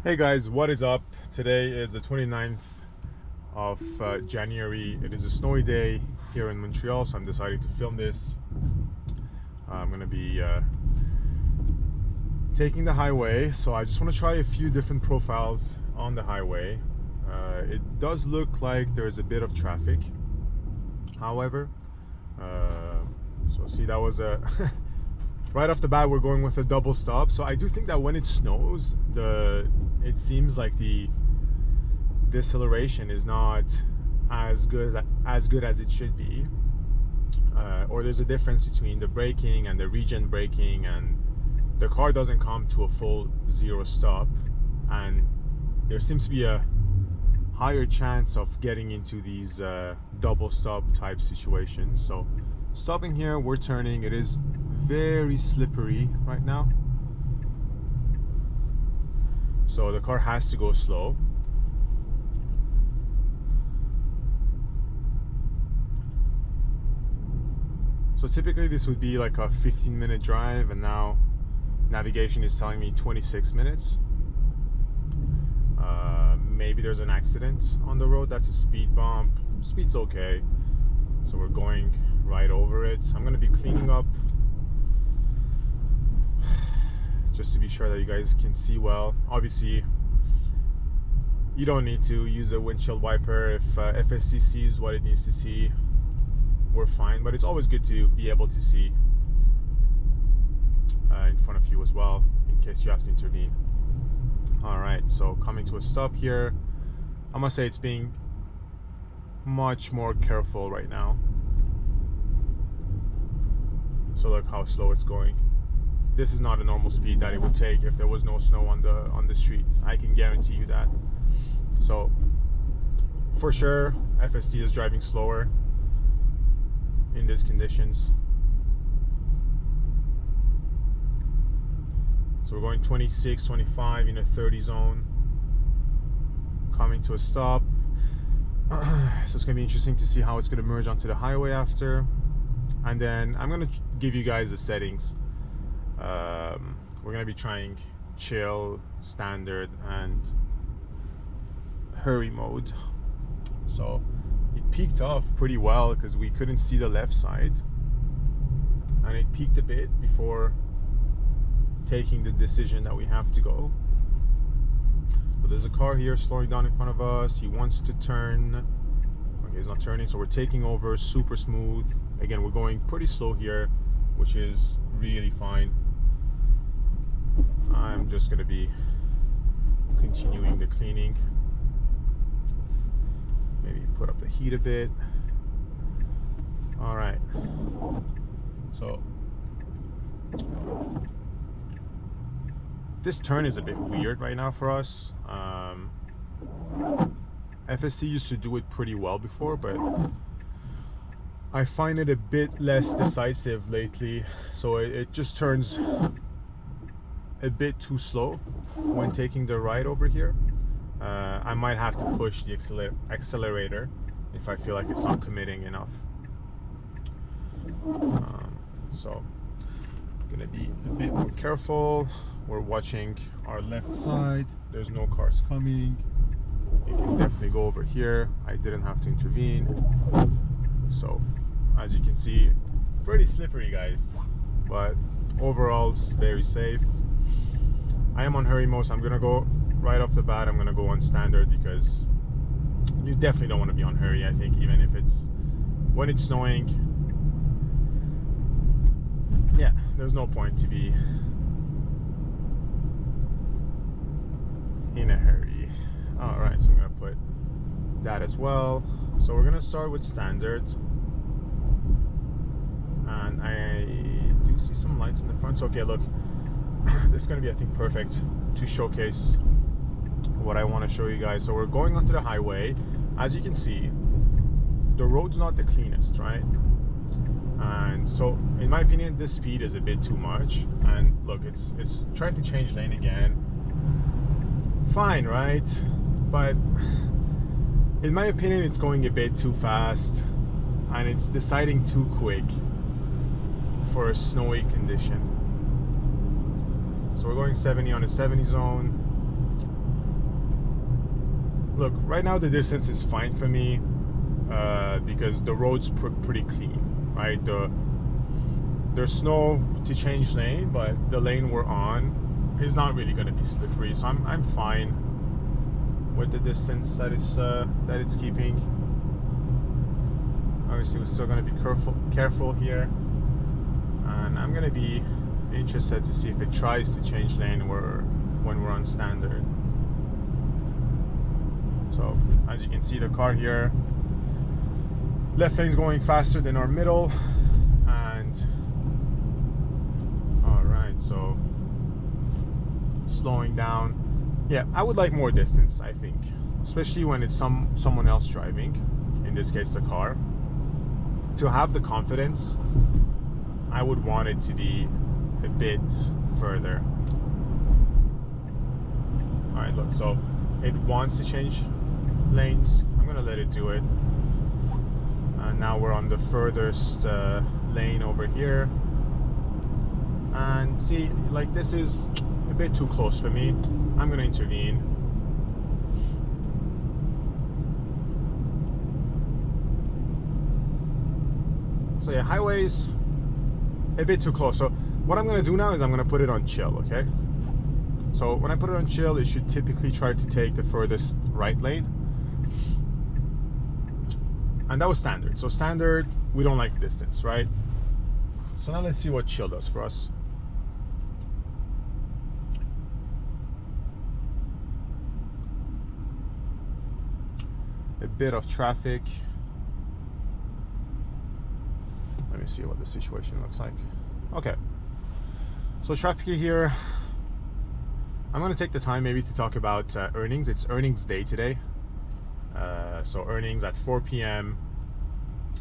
Hey guys, what is up? Today is the 29th of January. It is a snowy day here in Montreal, so I'm deciding to film this. I'm gonna be taking the highway, so I just want to try a few different profiles on the highway. It does look like there's a bit of traffic, however. So see, that was a right off the bat we're going with a double stop. So I do think that when it snows, it seems like the deceleration is not as good as it should be, or there's a difference between the braking and the regen braking, and the car doesn't come to a full zero stop, and there seems to be a higher chance of getting into these double stop type situations. So stopping here, we're turning. It is very slippery right now, so the car has to go slow. So typically this would be like a 15-minute drive, and now navigation is telling me 26 minutes. Maybe there's an accident on the road. That's a speed bump. Speed's okay, so we're going right over it. I'm going to be cleaning up just to be sure that you guys can see well. Obviously, you don't need to use a windshield wiper. If FSD sees what it needs to see, we're fine. But it's always good to be able to see in front of you as well, in case you have to intervene. All right, so coming to a stop here. I must say it's being much more careful right now. So look how slow it's going. This is not a normal speed that it would take if there was no snow on the street. I can guarantee you that. So for sure, FSD is driving slower in these conditions. So we're going 26, 25 in a 30 zone, coming to a stop. So it's gonna be interesting to see how it's gonna merge onto the highway after. And then I'm gonna give you guys the settings. We're gonna be trying chill, standard, and hurry mode. So it peaked off pretty well because we couldn't see the left side, and it peaked a bit before taking the decision that we have to go. So there's a car here slowing down in front of us. He wants to turn. Okay, he's not turning, so we're taking over super smooth. Again, we're going pretty slow here, which is really fine. I'm just gonna be continuing the cleaning. Maybe put up the heat a bit. All right, so this turn is a bit weird right now for us. FSC used to do it pretty well before, but I find it a bit less decisive lately. So it just turns a bit too slow when taking the right over here. I might have to push the accelerator if I feel like it's not committing enough. So I'm gonna be a bit more careful. We're watching our left side. There's no cars coming. You can definitely go over here. I didn't have to intervene. So as you can see, pretty slippery, guys, but overall it's very safe. I am on hurry mode, so I'm gonna go right off the bat. I'm gonna go on standard because you definitely don't want to be on hurry. I think even if it's when it's snowing, yeah, there's no point to be in a hurry. All right, so I'm gonna put that as well. So we're gonna start with standard, and I do see some lights in the front. So okay, look, this is gonna be, I think, perfect to showcase what I want to show you guys. So we're going onto the highway. As you can see, the road's not the cleanest, right? And so in my opinion, this speed is a bit too much. And look, it's trying to change lane again. Fine, right? But in my opinion, it's going a bit too fast, and it's deciding too quick for a snowy condition. So we're going 70 on a 70 zone. look, right now the distance is fine for me because the road's pretty clean, right? There's no to change lane, but the lane we're on is not really going to be slippery, so I'm fine with the distance that it's keeping. Obviously, we're still going to be careful here, and I'm going to be interested to see if it tries to change lane when we're on standard. So as you can see, the car here, left lane's going faster than our middle, and all right, so slowing down. Yeah, I would like more distance, I think, especially when it's someone else driving, in this case the car. To have the confidence, I would want it to be a bit further. All right, look, so it wants to change lanes. I'm gonna let it do it. And now we're on the furthest lane over here. And see, like, this is a bit too close for me. I'm gonna intervene. So yeah, highways a bit too close. So what I'm gonna do now is I'm gonna put it on chill, okay? So when I put it on chill, it should typically try to take the furthest right lane. And that was standard. So standard, we don't like the distance, right? So now let's see what chill does for us. A bit of traffic. Let me see what the situation looks like. Okay, so traffic here. I'm going to take the time maybe to talk about earnings. It's earnings day today. So earnings at 4 p.m.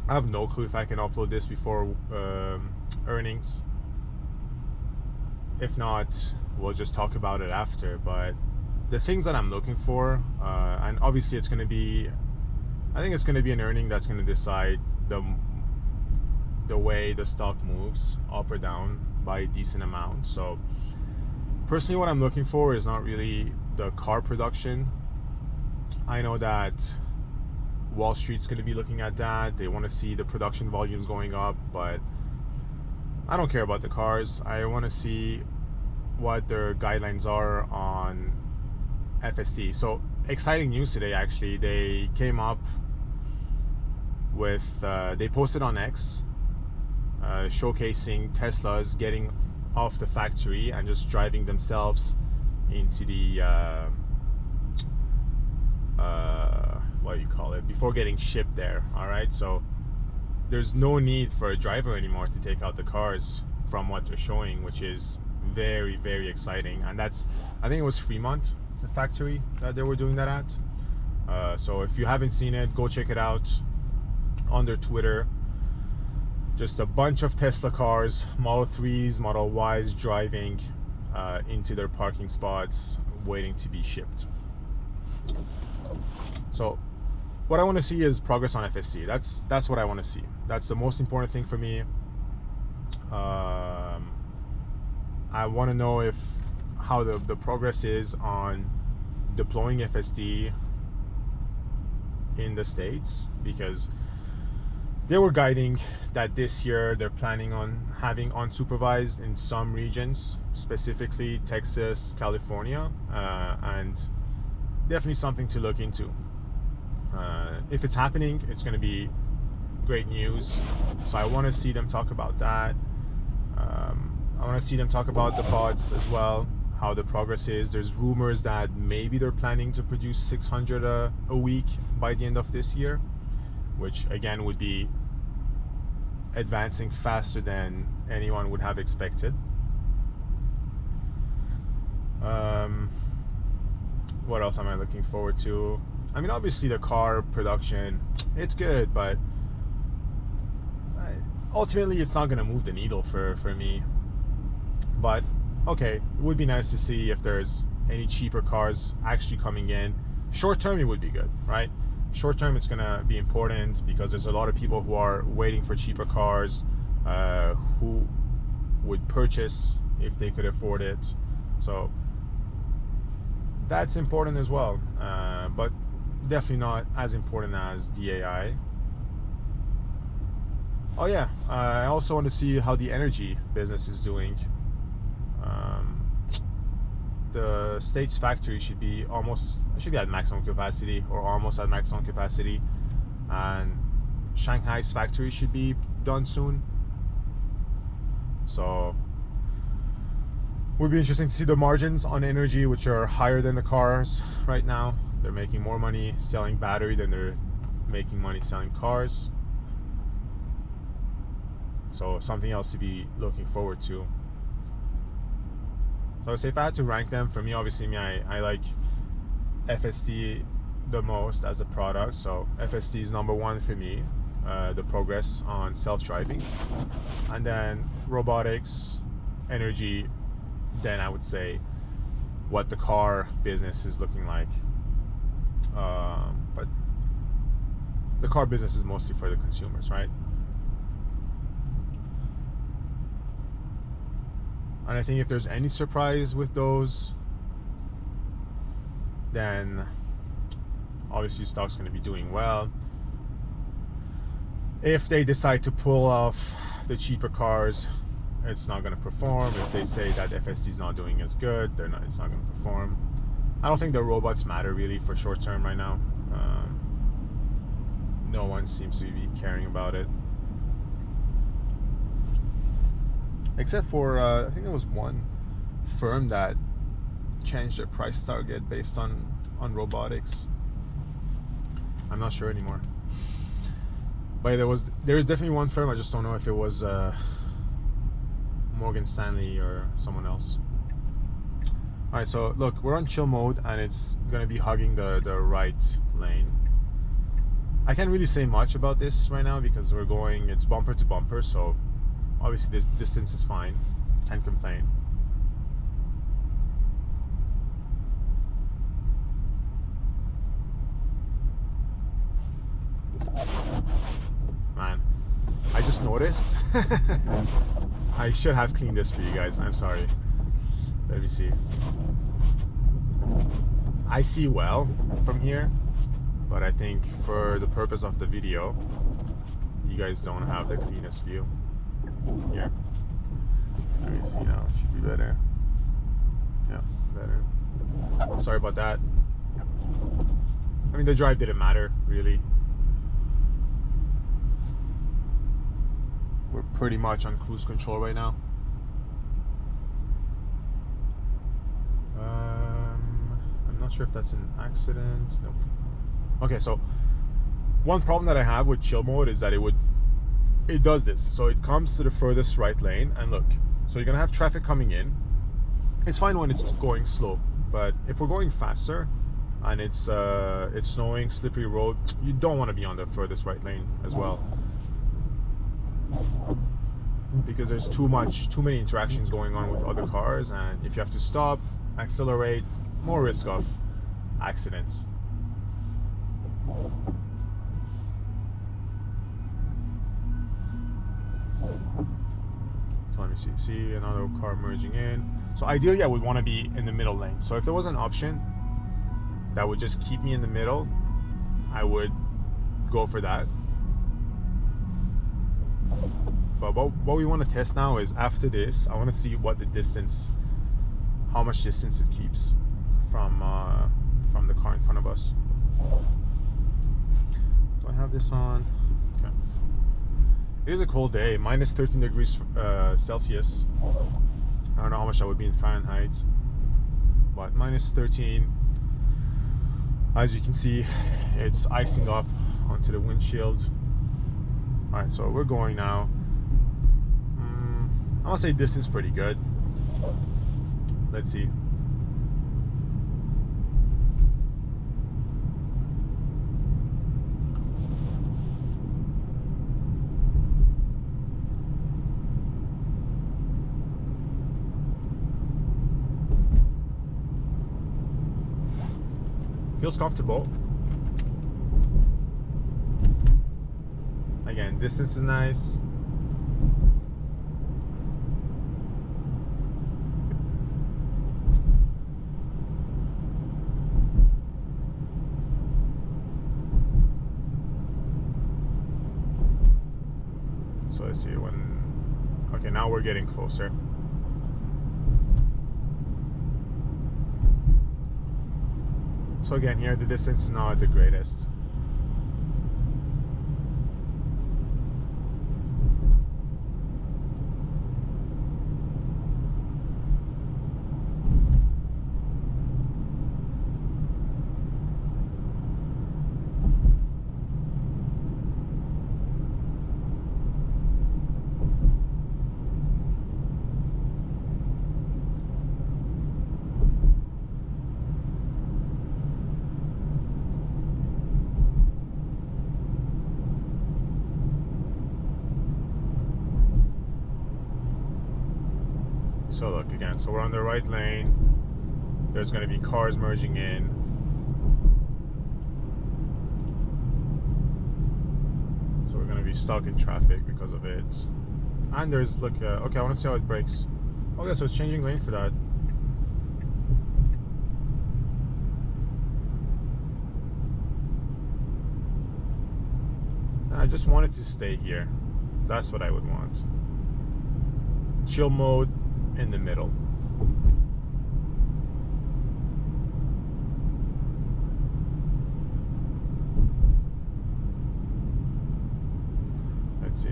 I have no clue if I can upload this before earnings. If not, we'll just talk about it after. But the things that I'm looking for, and obviously it's going to be, I think it's going to be an earning that's going to decide the way the stock moves up or down by a decent amount. So personally, what I'm looking for is not really the car production. I know that Wall Street's going to be looking at that. They want to see the production volumes going up, but I don't care about the cars. I want to see what their guidelines are on FSD. So exciting news today, actually. They came up with, they posted on X, showcasing Teslas getting off the factory and just driving themselves into the what do you call it, before getting shipped there. All right, so there's no need for a driver anymore to take out the cars from what they're showing, which is very, very exciting. And that's, I think it was Fremont, the factory that they were doing that at. So if you haven't seen it, go check it out on their Twitter. Just a bunch of Tesla cars, Model 3s, Model Ys driving into their parking spots, waiting to be shipped. So what I want to see is progress on FSD. That's what I want to see. That's the most important thing for me. I want to know how the progress is on deploying FSD in the States, because they were guiding that this year they're planning on having unsupervised in some regions, specifically Texas, California, and definitely something to look into. If it's happening, it's going to be great news. So I want to see them talk about that. I want to see them talk about the pods as well, how the progress is. There's rumors that maybe they're planning to produce 600 a week by the end of this year, which again would be advancing faster than anyone would have expected. What else am I looking forward to? I mean, obviously the car production, it's good, but ultimately it's not going to move the needle for me. But okay, it would be nice to see if there's any cheaper cars actually coming in. Short term, it would be good, right? Short term, it's going to be important because there's a lot of people who are waiting for cheaper cars, who would purchase if they could afford it. So that's important as well. But definitely not as important as DAI. Oh yeah, I also want to see how the energy business is doing. The States factory should be at maximum capacity, or almost at maximum capacity, and Shanghai's factory should be done soon. So would be interesting to see the margins on energy, which are higher than the cars right now. They're making more money selling battery than they're making money selling cars. So something else to be looking forward to. So I would say if I had to rank them, for me, obviously, I like FSD the most as a product. So FSD is number one for me, the progress on self-driving. And then robotics, energy, then I would say what the car business is looking like. But the car business is mostly for the consumers, right? And I think if there's any surprise with those, then obviously stock's going to be doing well. If they decide to pull off the cheaper cars, it's not going to perform. If they say that FSD is not doing as good, it's not going to perform. I don't think the robots matter really for short term right now. No one seems to be caring about it. Except for, I think there was one firm that changed their price target based on robotics. I'm not sure anymore. But there is definitely one firm, I just don't know if it was Morgan Stanley or someone else. Alright, so look, we're on chill mode and it's gonna be hugging the right lane. I can't really say much about this right now because it's bumper to bumper, so obviously this distance is fine, can't complain. Man, I just noticed I should have cleaned this for you guys, I'm sorry. Let me see. I see well from here, but I think for the purpose of the video, you guys don't have the cleanest view. Here. Let me see now. It should be better. Yeah, better. Sorry about that. I mean, the drive didn't matter, really. We're pretty much on cruise control right now. I'm not sure if that's an accident. Nope. Okay, so one problem that I have with chill mode is that it does this. So it comes to the furthest right lane, and look, so you're gonna have traffic coming in. It's fine when it's going slow, but if we're going faster and it's snowing, slippery road, you don't want to be on the furthest right lane as well, because there's too many interactions going on with other cars, and if you have to stop, accelerate, more risk of accidents. So let me see another car merging in. So ideally I would want to be in the middle lane. So if there was an option that would just keep me in the middle, I would go for that. But what we want to test now is, after this, I want to see what the distance, how much distance it keeps from the car in front of us. Do I have this on? Okay. It is a cold day, minus 13 degrees Celsius. I don't know how much that would be in Fahrenheit, but minus 13. As you can see, it's icing up onto the windshield. Alright, so we're going now. I want to say distance pretty good. Let's see. Feels comfortable. Again, distance is nice. let's see when. Okay, now we're getting closer. So again, here the distance is not the greatest. So look again, so we're on the right lane. There's going to be cars merging in. So we're going to be stuck in traffic because of it. And there's, look, okay, I want to see how it brakes. Okay, so it's changing lane for that. I just want it to stay here. That's what I would want. Chill mode in the middle. Let's see.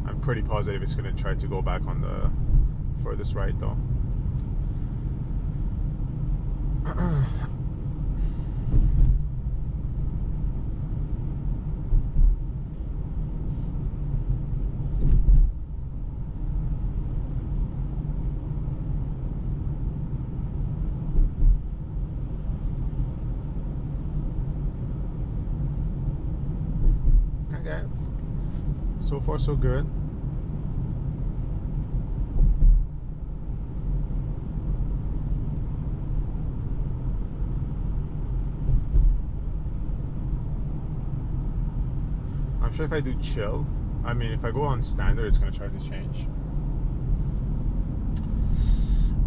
I'm pretty positive it's going to try to go back on the furthest right though. Okay. So far so good. I'm sure if I do chill, I mean if I go on standard it's going to try to change.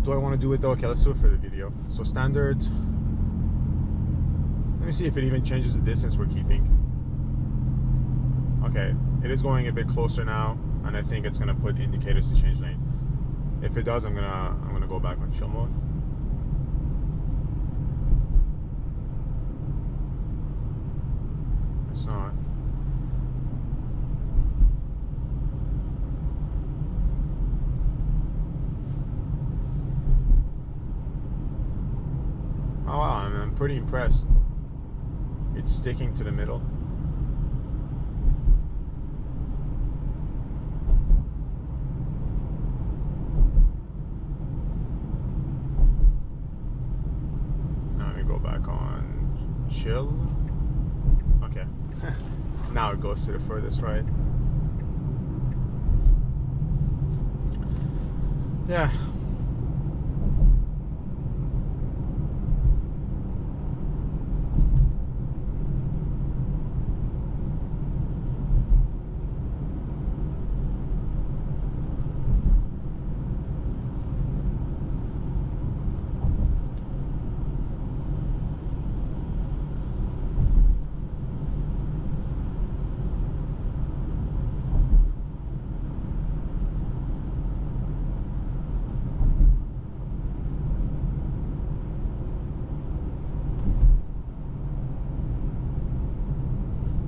Do I want to do it though? Okay, let's do it for the video. So standard, let me see if it even changes the distance we're keeping. Okay, it is going a bit closer now, and I think it's gonna put indicators to change lane. If it does, I'm gonna go back on chill mode. It's not. Oh wow, I'm pretty impressed. It's sticking to the middle. Chill. Okay. Now it goes to the furthest right. Yeah.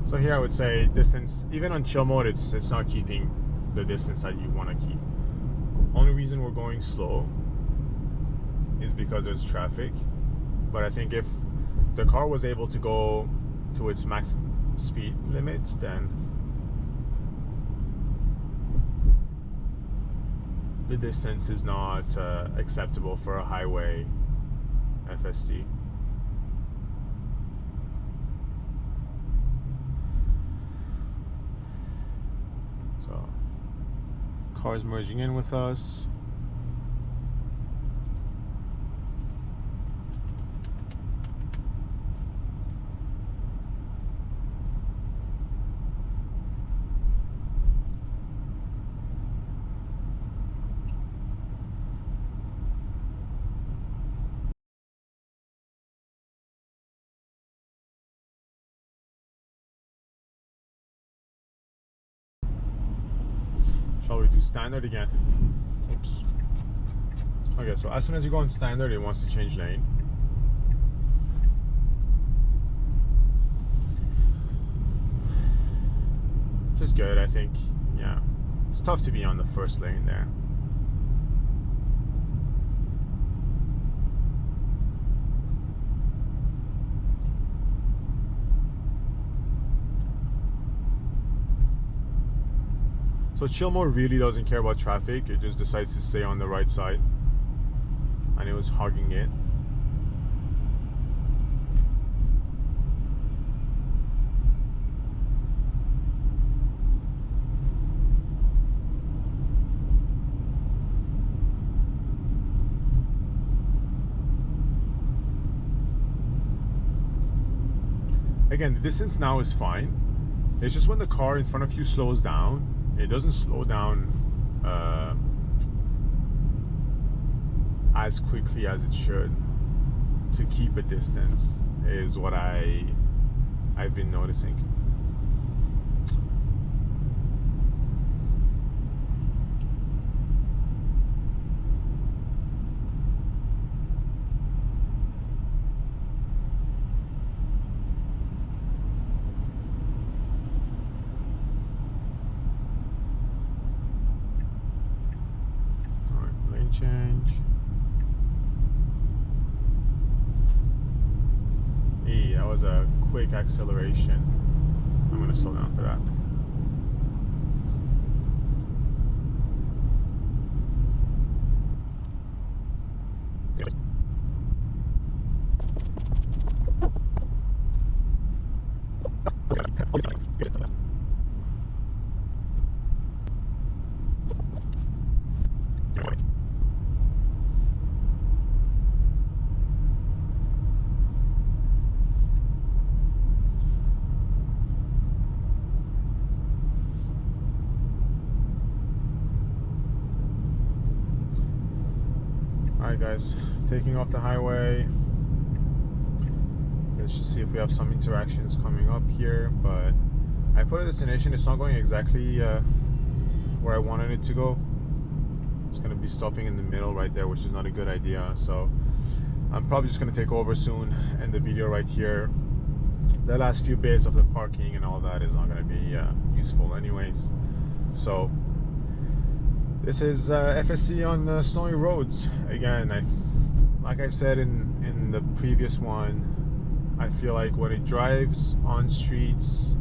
So here I would say distance, even on chill mode, it's not keeping the distance that you want to keep. Only reason we're going slow is because there's traffic. But I think if the car was able to go to its max speed limit, then the distance is not acceptable for a highway FSD. So, cars merging in with us. Shall we do standard again? Oops. Okay, so as soon as you go on standard, it wants to change lane. Just good, I think. Yeah, it's tough to be on the first lane there. So chill mode really doesn't care about traffic. It just decides to stay on the right side, and it was hogging it. Again, the distance now is fine. It's just when the car in front of you slows down, it doesn't slow down as quickly as it should to keep a distance, is what I've been noticing. Change. That was a quick acceleration. I'm going to slow down for that. Alright guys, taking off the highway. Let's just see if we have some interactions coming up here, but I put a destination, it's not going exactly where I wanted it to go. It's going to be stopping in the middle right there, which is not a good idea, so I'm probably just going to take over soon, end the video right here. The last few bits of the parking and all that is not going to be useful anyways. So this is FSD on snowy roads. Again, like I said in the previous one, I feel like when it drives on streets,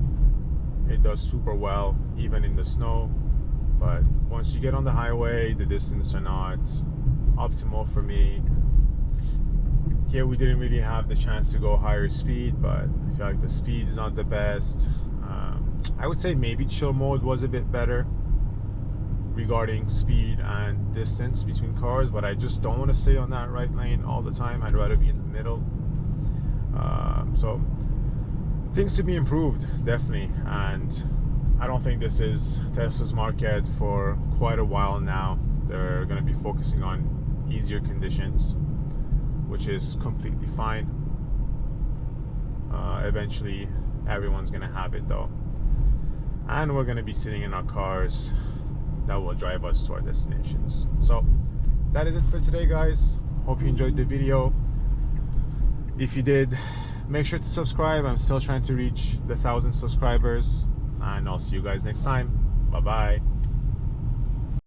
it does super well, even in the snow. But once you get on the highway, the distance are not optimal for me. Here we didn't really have the chance to go higher speed, but I feel like the speed is not the best. I would say maybe chill mode was a bit better regarding speed and distance between cars, but I just don't want to stay on that right lane all the time. I'd rather be in the middle. So things to be improved, definitely, and I don't think this is Tesla's market for quite a while now. They're going to be focusing on easier conditions, which is completely fine. Eventually everyone's going to have it though, and we're going to be sitting in our cars that will drive us to our destinations. So that is it for today guys. Hope you enjoyed the video. If you did, make sure to subscribe. I'm still trying to reach the 1,000 subscribers, and I'll see you guys next time. Bye bye.